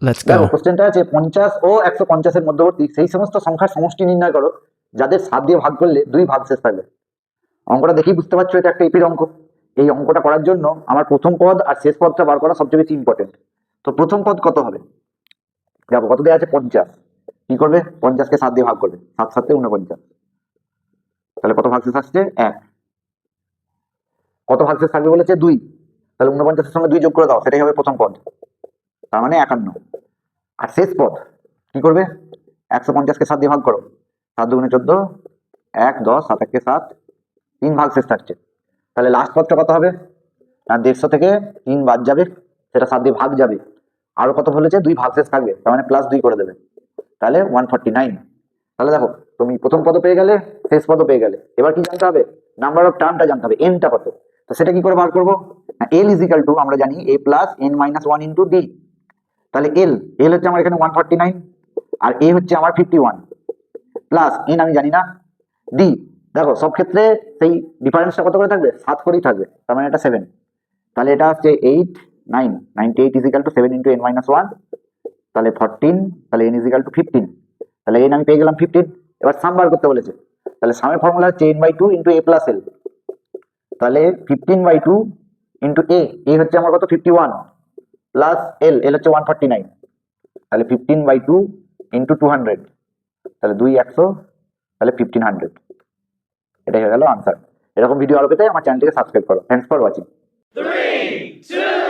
Let's দেখো go. কোশ্চেনটা আছে 50 ও 150 এর মধ্যবর্তী সেই সমস্ত সংখ্যার সমষ্টি নির্ণয় করো যাদের 7 দিয়ে ভাগ করলে 2 ভাগশেষ থাকবে। অঙ্কটা দেখেই বুঝতে পারছো এটা একটা এপির অঙ্ক। এই অঙ্কটা করার জন্য আমার প্রথম পদ আর শেষ পদটা বার করা সবচেয়ে বেশি ইম্পর্টেন্ট। তো প্রথম পদ কত হবে? দেখো কত দেওয়া আছে 50। কি করবে? 50 কে 7 দিয়ে ভাগ করবে, 7 7 49। তাহলে কত ভাগশেষ আসছে? 1। কত ভাগশেষ থাকবে বলেছে? 2। তাহলে 49 এর সঙ্গে 2 যোগ করে দাও, সেটাই হবে প্রথম পদ, তার মানে 51। আর শেষ পদ কি করবে? 150 কে 7 দিয়ে ভাগ করো, 7 দুগুণে 14, 1 10, 7 1 7, 3 ভাগশেষ থাকছে। তাহলে লাস্ট পদটা কত হবে? না 150 থেকে 3 বাদ যাবে, সেটা 7 দিয়ে ভাগ যাবে, আরো কত বলেছে? 2 ভাগশেষ থাকবে, তার মানে প্লাস 2 করে দেবে, তাহলে 149। তাহলে দেখো তুমি প্রথম পদ পেয়ে গেলে, শেষ পদ পেয়ে গেলে। এবার কি জানতে হবে? নাম্বার অফ টার্মটা জানতে হবে, এনটা কত। তো সেটা কি করে বার করবো? এল ইজ ইকাল টু, আমরা জানি a plus n minus 1 into D. তাহলে এল এল হচ্ছে আমার এখানে 149, আর এ হচ্ছে আমার 51, প্লাস এন আমি জানি না, ডি। দেখো সব ক্ষেত্রে সেই ডিফারেন্সটা কত করে থাকবে? 7 করেই থাকবে, তার মানে এটা 7। তাহলে এটা হচ্ছে 8 9 98 is equal to 7 into n minus 1, তাহলে 14, তাহলে n ইজ ইকাল টু 15। তাহলে n আমি পেয়ে গেলাম 15। এবার সাম বার করতে বলেছে, তাহলে সামের ফর্মুলা হচ্ছে n/2 into a plus L. তাহলে 15/2 ইন্টু এ হচ্ছে আমার কত? 51, প্লাস এল এল হচ্ছে 149। তাহলে 15/2 ইন্টু 200, তাহলে 2 100, তাহলে 1500। এটাই হয়ে গেল আনসার। এরকম ভিডিও আরো পেতে আমার চ্যানেলটিকে সাবস্ক্রাইব করো। Thanks for watching. 3, 2,